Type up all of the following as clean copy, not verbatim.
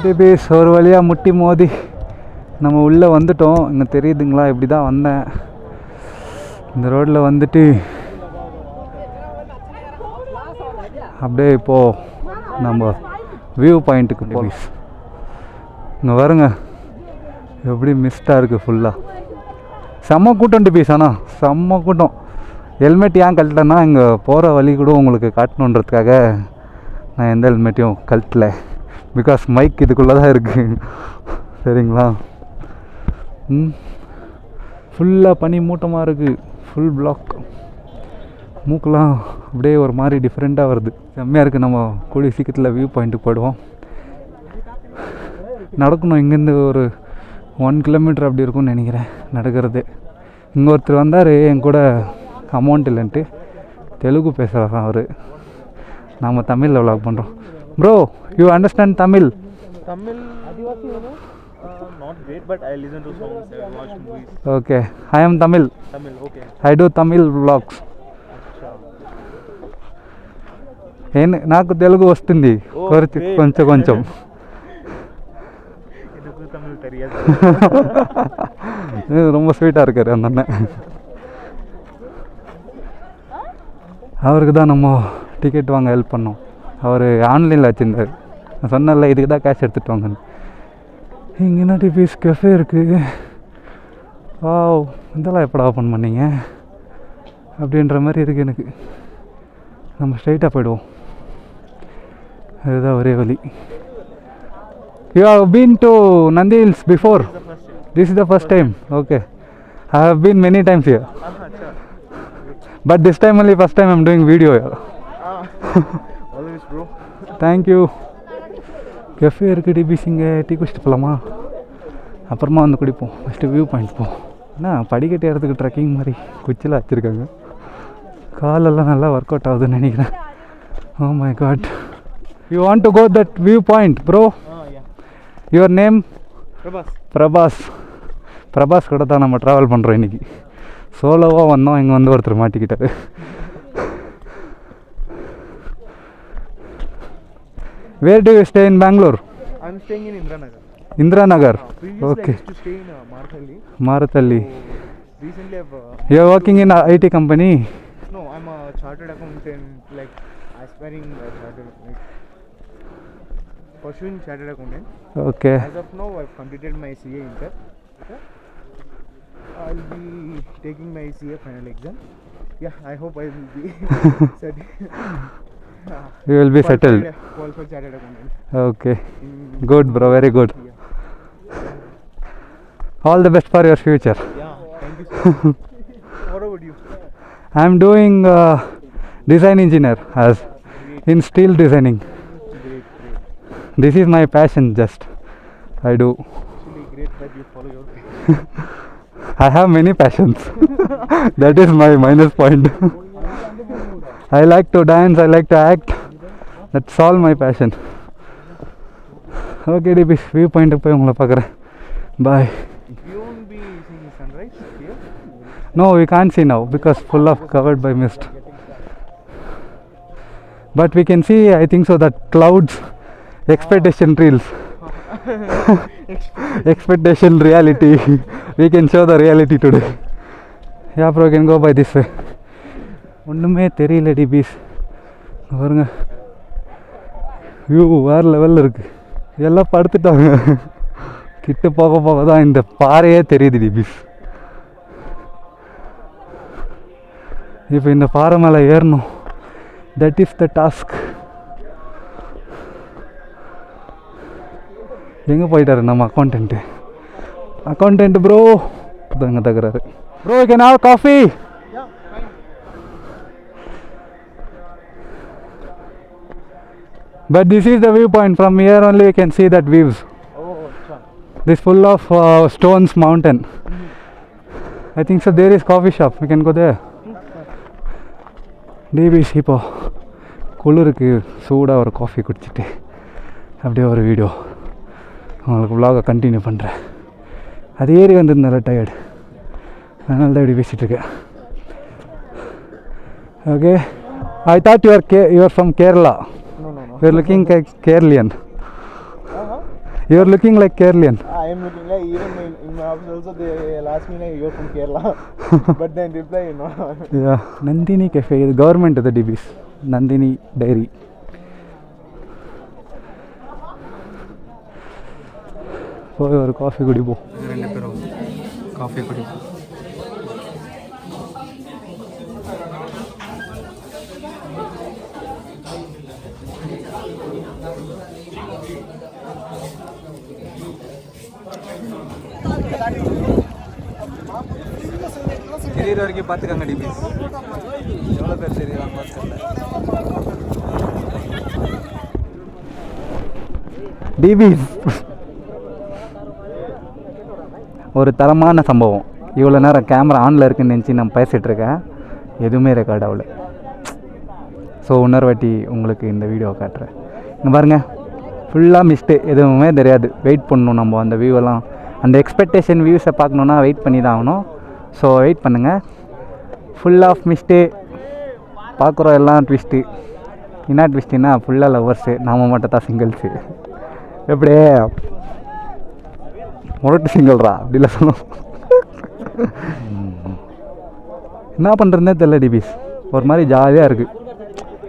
DPS ஒரு வழியாக முட்டி மோதி நம்ம உள்ளே வந்துட்டோம். இங்கே தெரியுதுங்களா, இப்படி தான் வந்தேன். இந்த ரோட்டில் வந்துட்டு அப்படியே இப்போது நம்ம வியூ பாயிண்ட்டுக்கு போய் இங்கே வருங்க, எப்படி மிஸ்டாக இருக்குது ஃபுல்லாக. செம்ம கூட்டம் டிபிஎஸ், ஆனால் செம்ம கூட்டம். ஹெல்மெட் ஏன் கழட்டேன்னா இங்கே போகிற வழி கூட உங்களுக்கு காட்டணுன்றதுக்காக நான் எந்த ஹெல்மெட்டையும் கழட்டல. பிகாஸ் மைக் இதுக்குள்ளே தான் இருக்குது. சரிங்களா? ஃபுல்லாக பனி மூட்டமாக இருக்குது, ஃபுல் பிளாக். மூக்கெலாம் அப்படியே ஒரு மாதிரி டிஃப்ரெண்ட்டாக வருது. செம்மையாக இருக்குது. நம்ம கூடிய சீக்கிரத்தில் வியூ பாயிண்ட்டுக்கு போயிடுவோம். நடக்கணும் இங்கேருந்து ஒரு 1 கிலோமீட்டர் அப்படி இருக்கும்னு நினைக்கிறேன் நடக்கிறது. இங்கே ஒருத்தர் வந்தார் என் கூட, அமௌண்ட் இல்லைன்ட்டு தெலுங்கு பேசுகிறாராம் அவர். நாம் தமிழில் விளாக் பண்ணுறோம். Bro, you understand Tamil? Not great, but I listen to songs and watch movies. Okay, I am Tamil. Okay. I do Tamil vlogs. నాకు తెలుగు వస్తుంది కొంచెం కొంచెం. ரொம்ப ஸ்வீட்டாக இருக்கார் அந்த அண்ணன். அவருக்கு தான் நம்ம டிக்கெட் வாங்க ஹெல்ப் பண்ணோம். அவர் ஆன்லைனில் வச்சுருந்தார். நான் சொன்னல இதுக்கு தான் கேஷ் எடுத்துகிட்டு வாங்கன்னு. இங்கே என்ன டிபிஎஸ் கெஃபே இருக்குது. இதெல்லாம் எப்படா ஓப்பன் பண்ணிங்க அப்படின்ற மாதிரி இருக்குது எனக்கு. நம்ம ஸ்ட்ரைட்டாக போய்டுவோம், அதுதான் ஒரே வழி. You have been to Nandi Hills before? This is the first time. Okay, I have been many times here. But this time only first time I'm doing video here. Always bro. Thank you. Cafe இருக்குது DPS. இங்கே tea குடிச்சிட்டு போகலாமா? அப்புறமா வந்து குடிப்போம். First view point போவோம். ஏன்னா படிக்கட்டு ஏறதுக்கு ட்ரெக்கிங் மாதிரி குச்சிலாம் வச்சுருக்காங்க. காலெல்லாம் நல்லா ஒர்க் அவுட் ஆகுதுன்னு நினைக்கிறேன். Oh my God. You want to go that view point bro? Your name? Prabhas. Prabhas கூட தான் நம்ம ட்ராவல் பண்ணுறோம் இன்றைக்கி. சோலோவாக வந்தோம், இங்கே வந்து ஒருத்தர் மாட்டிக்கிட்டாரு. Where do you stay in Bangalore? I'm staying in Indranagar. Indranagar. Okay. I used to stay in Marathalli. Marathalli. So recently I've you are working in a IT company? No, I'm a chartered accountant, like aspiring chartered, like pursuing chartered accountant. Okay. As of now I've completed my CA Inter. I'll be taking my CA final exam. Yeah, I hope I will be you will be settled. Qualified chartered accountant. Okay. Good bro, very good. Yeah. All the best for your future. Yeah, thank you so much. What about you? I am doing design engineer as in steel designing. Great. This is my passion, just I do. Actually great that you follow your passion. I have many passions. That is my minus point. I like to dance, I like to act. That's all my passion. Okay DPS, view பாயிண்ட்டுக்கு போய் உங்களை பார்க்குறேன். Bye. You won't be seeing sunrise here? No, we can't see now because full of covered by mist. But we can see, I think so, that clouds, expectation reels. Expectation reality. We can show the reality today. Yeah bro, we can go by this way. ஒன்றுமே தெரியல DPS. பாருங்க, view வேறு லெவலில் இருக்குது. எல்லாம் படுத்துட்டாங்க. கிட்ட போக போக தான் இந்த பாறையே தெரியுது டிபிஎஸ். இப்போ இந்த பாறை மேலே ஏறணும். That is the task. எங்கே போயிட்டாரு நம்ம அக்கௌண்டன்ட் ப்ரோ? இங்கே தகுறாரு. Bro, you can have coffee? But this is the viewpoint. From here only you can see that views. This full of stones mountain. I think so there is coffee shop. We can go there. DPS இப்போ குளிருக்கு சூடாக ஒரு coffee குடிச்சிட்டு அப்படியே ஒரு video உங்களுக்கு vlog continue பண்ணுறேன். அது ஏறி வந்திருந்தால டயர்டு, அதனால தான் இப்படி பேசிகிட்ருக்கேன். Okay, I thought you are from Kerala. No. You are looking like Keralian. You are looking like Keralian. I am looking like, even in my office also they ask me like, you're from Kerala. But then reply, you know. Yeah. Nandini Cafe, இது government இது டிபிஸ். Nandini diary. போய் ஒரு coffee குடிப்போம். 2 பேரும் coffee குடிப்போம். தெரியுற வரைக்கும் பார்த்துக்கங்க டிபிஸ். எவ்வளோ பேர் தெரியுறாங்க பார்த்துக்கல. டிபிஸ் ஒரு தரமான சம்பவம். இவ்வளோ நேரம் கேமரா ஆனில் இருக்குன்னு நினச்சி நான் பேசிகிட்ருக்கேன், எதுவுமே ரெக்கார்ட் ஆகல. ஸோ இன்னொரு வாட்டி உங்களுக்கு இந்த வீடியோ காட்டுறேன். இங்கே பாருங்கள், ஃபுல்லாக மிஸ்ட்டு, எதுவுமே தெரியாது. வெயிட் பண்ணணும் நம்ம அந்த வியூவெல்லாம், அந்த எக்ஸ்பெக்டேஷன் வியூஸை பார்க்கணுன்னா வெயிட் பண்ணி தான் ஆகணும். ஸோ வெயிட் பண்ணுங்கள். ஃபுல் ஆஃப் மிஸ்ட்டு, பார்க்குறோம் எல்லாம் ட்விஸ்ட்டு. என்ன ட்விஸ்ட்டுன்னா ஃபுல்லாக லவ்வர்ஸு, நாம் மட்டும் தான் சிங்கிள்ஸு. எப்படியே முரட்டு சிங்கிள்ரா அப்படிலாம் சொல்லணும். என்ன பண்ணுறதுனே தெரியல டிபிஸ். ஒரு மாதிரி ஜாலியாக இருக்குது.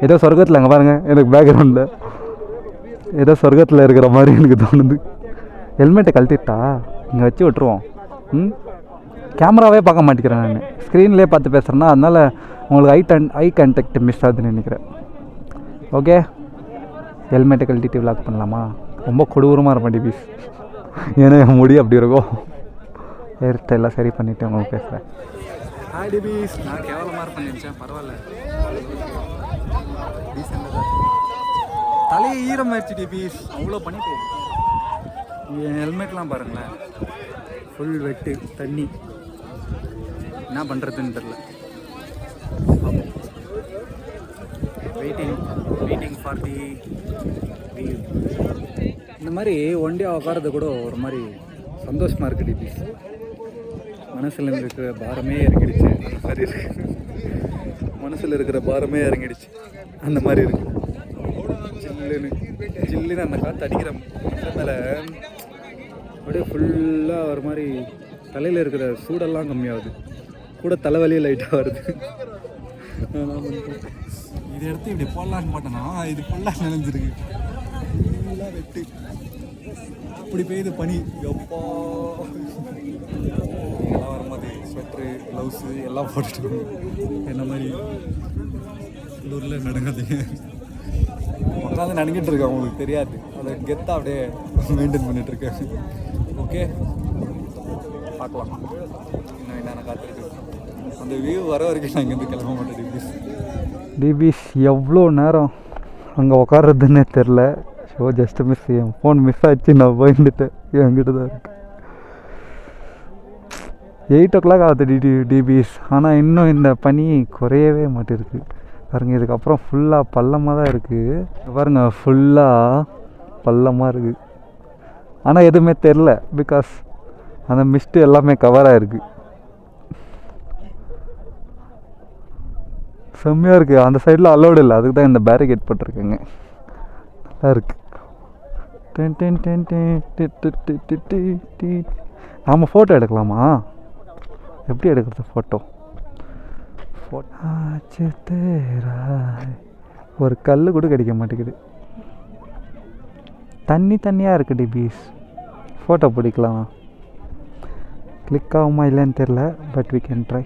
ஏதோ சொர்க்கத்தில், அங்கே பாருங்கள் எனக்கு பேக்ரவுண்டில் ஏதோ சொர்க்கத்தில் இருக்கிற மாதிரி எனக்கு தோணுது. ஹெல்மெட்டை கழட்டிட்டா இங்கே வச்சு விட்ருவோம். கேமராவே பார்க்க மாட்டேங்கிறேன் நான், ஸ்க்ரீன்லேயே பார்த்து பேசுகிறேன்னா, அதனால் உங்களுக்கு ஐ கான்டாக்ட் மிஸ் ஆகுதுன்னு நினைக்கிறேன். ஓகே, ஹெல்மெட்டை கழட்டிட்டு விளாக் பண்ணலாமா? ரொம்ப கொடூரமாக இருப்பேன் டிபிஸ். ஏன்னா என் முடி அப்படி இருக்கும். ஹேர் ஸ்டைலாம் சரி பண்ணிவிட்டு உங்களுக்கு பேசுகிறேன். ஹாய் டிபிஸ். நான் கேவலமாக இருப்பேன் நினச்சேன், பரவாயில்ல. தலையை ஈரமாயிடுச்சு டிபிஸ், அவ்வளோ பண்ணிட்டு. என் ஹெல்மெட்லாம் பாருங்களேன், ஃபுல் வெட்டு தண்ணி. என்ன பண்ணுறதுன்னு தெரில. Waiting for the view. இந்த மாதிரி ஒன் டே உட்காரது கூட ஒரு மாதிரி சந்தோஷமாக இருக்குது டிபிஸ். மனசில் இருக்கிற பாரமே இறங்கிடுச்சு அந்த மாதிரி இருக்கு. மனசில் இருக்கிற பாரமே இறங்கிடுச்சு அந்த மாதிரி இருக்கு. ஜில்லுன்னு அந்த காற்று அடிக்கிற மேலே அப்படியே ஃபுல்லாக ஒரு மாதிரி தலையில் இருக்கிற சூடெல்லாம் கம்மியாகுது, கூட தலைவலியே லைட்டாக வருது. இதை எடுத்து இப்படி போடலான்னு மாட்டேனா, இது ஃபுல்லாக நினைஞ்சிருக்கு. ஃபுல்லாக வெட்டு, அப்படி பெய்யுது பனி. எப்பா எல்லாம் வரும்போது ஸ்வெட்ரு, க்ளவுஸு எல்லாம் போட்டுட்டு என்ன மாதிரி குளிரில் நடுங்காதீங்க. உட்காந்து நடுங்கிட்டு இருக்கேன், உங்களுக்கு தெரியாது. அதை கெத்தாக அப்படியே மெயின்டைன் பண்ணிகிட்ருக்கேன். ஓகே, பார்க்கலாம். இன்னும் என்னென்ன காத்திருக்கு. அந்த வியூ வர வரைக்கும் நான் இங்கேருந்து கிளம்ப மாட்டேன் டிபிஸ். டிபிஸ் எவ்வளோ நேரம் அங்கே உட்காருறதுன்னே தெரில. ஸோ ஜஸ்ட்டு மிஸ், என் ஃபோன் மிஸ் ஆச்சு, நான் போயிட்டுட்டேன். என்கிட்ட தான் இருக்கு. 8 o'clock ஆகுது டிபிஸ். ஆனால் இன்னும் இந்த பனி குறையவே மாட்டேருக்கு. பாருங்கள், இதுக்கப்புறம் ஃபுல்லாக பள்ளமாக தான் இருக்குது. பாருங்கள், ஃபுல்லாக பள்ளமாக இருக்குது. ஆனால் எதுவுமே தெரில, பிகாஸ் அந்த மிஸ்ட்டு எல்லாமே கவராக இருக்குது. செம்மையாக இருக்குது. அந்த சைடில் அலோடு இல்லை, அதுக்கு தான் இந்த பேரிகேட் போட்டிருக்கேங்க. நல்லா இருக்குது. நாம் ஃபோட்டோ எடுக்கலாமா? எப்படி எடுக்கிறது ஃபோட்டோ? ஒரு கல் கூட கிடைக்க மாட்டேங்குது. தண்ணியாக இருக்குது டிபிஸ். ஃபோட்டோ பிடிக்கலாம். கிளிக் ஆகுமா இல்லைன்னு தெரில, பட் வி கேன் ட்ரை.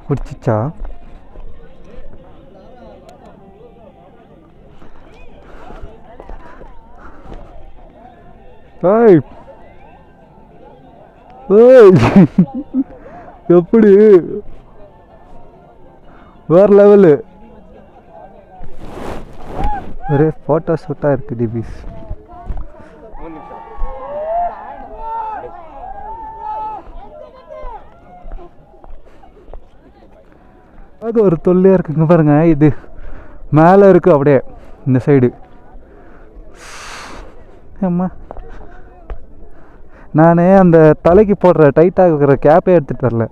பிடிச்சிச்சா? ஏய் எப்படி வேற லெவலு. ஒரே ஃபோட்டோ ஷூட்டாக இருக்குது டிபிஸ். அது ஒரு தொல்லையாக இருக்குங்க. பாருங்க, இது மேலே இருக்குது அப்படியே இந்த சைடு. அம்மா, நான் அந்த தலைக்கு போடுற டைட்டாக இருக்கிற கேப்பே எடுத்துகிட்டு வரல.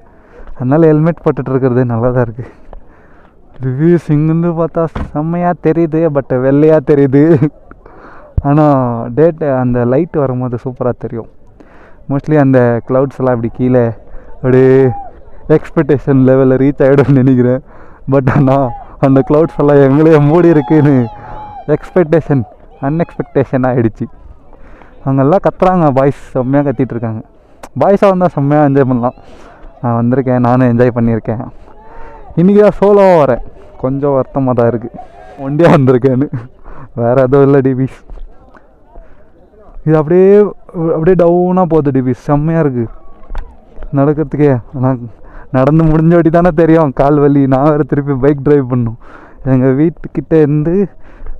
அதனால் ஹெல்மெட் போட்டுட்டு இருக்கிறது நல்லா தான் இருக்குது. ரிவ்யூஸ் இங்கேருந்து பார்த்தா செம்மையாக தெரியுது, பட் வெள்ளையாக தெரியுது. ஆனால் அந்த லைட் வரும்போது சூப்பராக தெரியும். மோஸ்ட்லி அந்த க்ளவுட்ஸ் எல்லாம் இப்படி கீழே அப்படியே எக்ஸ்பெக்டேஷன் லெவலில் ரீச் ஆகிடும்னு நினைக்கிறேன். பட் ஆனால் அந்த க்ளவுட்ஸ் எல்லாம் எங்களே மூடி இருக்குன்னு எக்ஸ்பெக்டேஷன் அன்எக்ஸ்பெக்டேஷன் ஆகிடுச்சு. அங்கெல்லாம் கத்துறாங்க, பாய்ஸ் செம்மையாக கத்திகிட்ருக்காங்க. பாய்ஸாக வந்தால் செம்மையாக என்ஜாய் பண்ணலாம். நான் வந்திருக்கேன், நானும் என்ஜாய் பண்ணியிருக்கேன். இன்றைக்கி தான் சோலோவாக வரேன், கொஞ்சம் வருத்தமாக தான் இருக்குது. ஒண்டியாக வந்திருக்கேன்னு, வேறு எதுவும் இல்லை டிபிஸ். இது அப்படியே டவுனாக போகுது டிபிஸ், செம்மையாக இருக்குது நடக்கிறதுக்கே. ஆனால் நடந்து முடிஞ்ச வாட்டி தானே தெரியும் கால் வலி. நான் வேறு திருப்பி பைக் ட்ரைவ் பண்ணணும். எங்கள் வீட்டுக்கிட்ட இருந்து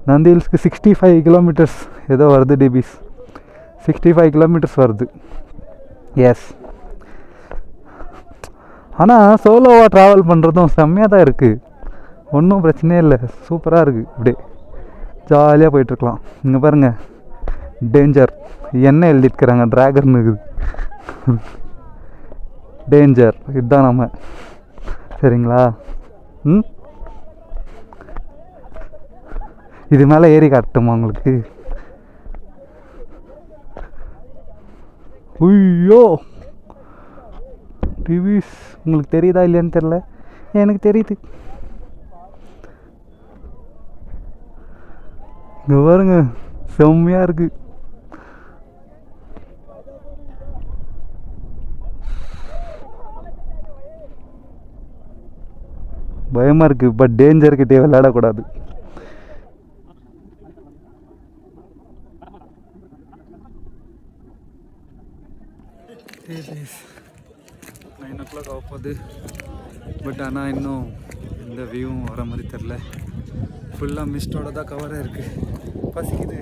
நந்தி ஹில்ஸ்க்கு 65 கிலோமீட்டர்ஸ் ஏதோ வருது டிபிஸ். 65 கிலோமீட்டர்ஸ் வருது. எஸ். ஆனால் சோலோவாக ட்ராவல் பண்ணுறதும் செம்மையாக தான் இருக்குது, ஒன்றும் பிரச்சனையே இல்லை, சூப்பராக இருக்குது. அப்படியே ஜாலியாக போயிட்டுருக்கலாம். இங்கே பாருங்கள், டேஞ்சர் என்ன எழுதிட்டுருக்குறாங்க, ட்ராகன் இருக்குது. டேஞ்சர் இதுதான் நம்ம, சரிங்களா? இது மேலே ஏறி காட்டுமா உங்களுக்கு? ஐயோ டிவிஸ், உங்களுக்கு தெரியுதா இல்லையான்னு தெரில, எனக்கு தெரியுது. இங்கே பாருங்க, செம்மையாக இருக்குது. பயமாக இருக்குது, பட் டேஞ்சர்கிட்டே விளையாடக்கூடாது. டேஸ் 9 o'clock ஆகுது. பட் ஆனால் இன்னும் எந்த வியூவும் வர மாதிரி தெரில. ஃபுல்லாக மிஸ்டோட தான் கவராக இருக்குது. பசிக்குது,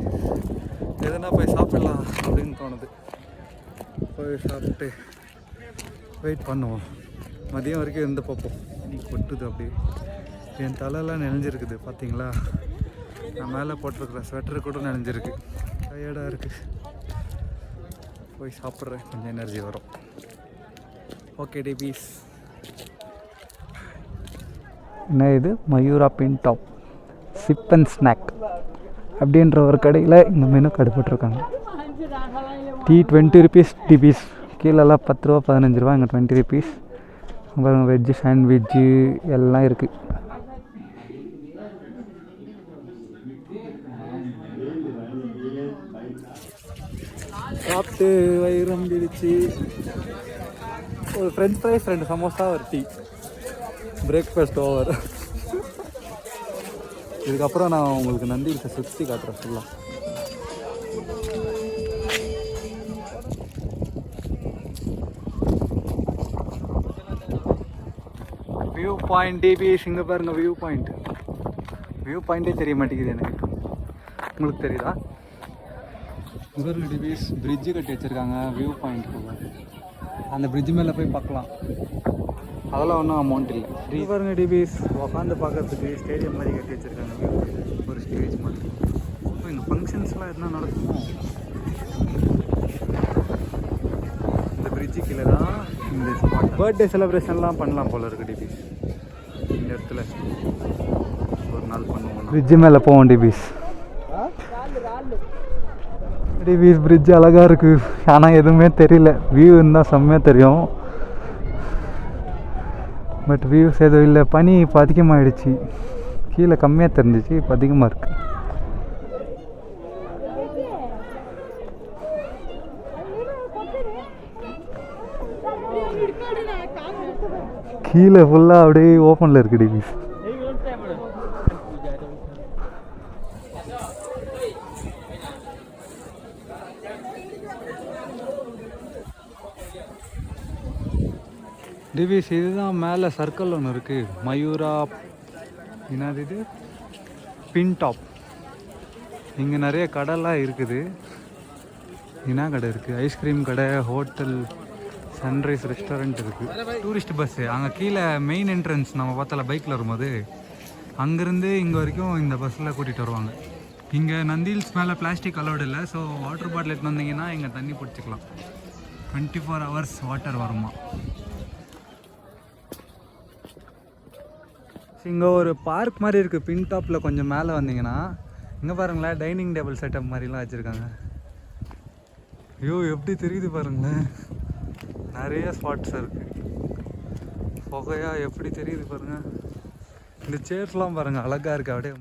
எதனா போய் சாப்பிடலாம் அப்படின்னு தோணுது. போய் சாப்பிட்டு வெயிட் பண்ணுவோம். மதியம் வரைக்கும் இருந்து பார்ப்போம். இன்னைக்கு கொட்டுது அப்படியே, என் தலையெல்லாம் நனைஞ்சிருக்குது பார்த்தீங்களா? நான் மேலே போட்டிருக்கிற ஸ்வெட்டரு கூட நனைஞ்சிருக்கு. டயர்டாக இருக்குது. போய் சாப்பிட்றேன், கொஞ்சம் எனர்ஜி வரும். ஓகே டிபிஸ். என்ன இது? Mayura pin top sip and snack அப்படின்ற ஒரு கடையில் இந்த மெனு கடுப்பட்டுருக்காங்க. டீ 20 rupees டிபிஸ். கீழெல்லாம் 10 ரூபா 15 ரூபா, இங்கே 20 rupees. அப்புறம் வெஜ்ஜு சாண்ட்விட்ஜு எல்லாம் இருக்குது. சாப்பிட்டு வயிறு வந்துடுச்சு. ஒரு ஃப்ரெஞ்ச் ஃப்ரைஸ், 2 சமோசா, ஒரு டீ. Breakfast over. இதுக்கப்புறம் நான் உங்களுக்கு நந்தி ஹில்ஸை சுற்றி காட்டுறேன் ஃபுல்லாக. View point DPS. இங்கே பாருங்க வியூ பாயிண்ட்டே தெரிய மாட்டேங்குது எனக்கு. உங்களுக்கு தெரியுதா? இங்கே டிபிஎஸ் பிரிட்ஜு கட்டி வச்சுருக்காங்க வியூ பாயிண்ட்டுக்கு. அந்த பிரிட்ஜு மேலே போய் பார்க்கலாம். அதெல்லாம் ஒன்றும் அமௌண்ட் இல்லை. ஃப்ரீ. பாருங்க டிபிஎஸ் உட்காந்து பார்க்கறதுக்கு ஸ்டேடியம் மாதிரி கட்டி வச்சுருக்காங்க. ஒரு ஸ்டேஜ் மாதிரி. இப்போ இங்கே ஃபங்க்ஷன்ஸ்லாம் எதுனா நடக்குமோ? இந்த பிரிட்ஜு கீழே தான் இந்த பர்த்டே செலிப்ரேஷன்லாம் பண்ணலாம் போல இருக்குது டிபிஎஸ். இந்த இடத்துல ஒரு நாள் பண்ணுவோம். பிரிட்ஜு மேலே போவோம் டிபிஎஸ். டிபிஎஸ் பிரிட்ஜ் அழகாக இருக்குது, ஆனால் எதுவுமே தெரியல. வியூ இருந்தால் செம்மையாக தெரியும், பட் வியூஸ் எதுவும் இல்லை. பனி இப்போ அதிகமாகிடுச்சு. கீழே கம்மியாக தெரிஞ்சிச்சு, இப்போ அதிகமாக இருக்குது. கீழே ஃபுல்லாக அப்படியே ஓப்பனில் இருக்குது டிபிஎஸ். டிபிஎஸ் இதுதான் மேலே சர்க்கிள் ஒன்று இருக்குது. மயூரா என்னது இது? பின் டாப். இங்கே நிறைய கடைலாம் இருக்குது. என்ன கடை இருக்குது? ஐஸ்கிரீம் கடை, ஹோட்டல், சன்ரைஸ் ரெஸ்டாரண்ட் இருக்குது. டூரிஸ்ட் பஸ்ஸு அங்கே கீழே மெயின் என்ட்ரன்ஸ் நம்ம பார்த்தால பைக்கில் வரும்போது அங்கேருந்து இங்கே வரைக்கும் இந்த பஸ்ஸில் கூட்டிகிட்டு வருவாங்க. இங்கே நந்தி ஹில்ஸ் மேலே பிளாஸ்டிக் அலோடு இல்லை. ஸோ வாட்டர் பாட்டில் எடுத்து வந்தீங்கன்னா இங்கே தண்ணி பிடிச்சிக்கலாம். 24 hours வாட்டர் வருமா. இங்கே ஒரு பார்க் மாதிரி இருக்குது பின் டாப்பில் கொஞ்சம் மேலே வந்தீங்கன்னா. இங்கே பாருங்களேன் டைனிங் டேபிள் செட்டப் மாதிரிலாம் வச்சுருக்காங்க. ஐயோ எப்படி தெரியுது பாருங்களேன், நிறைய ஸ்பாட்ஸ் இருக்குது. புகையா எப்படி தெரியுது பாருங்கள். இந்த சேர்ஸ்லாம் பாருங்கள் அழகாக இருக்குது அப்படியே.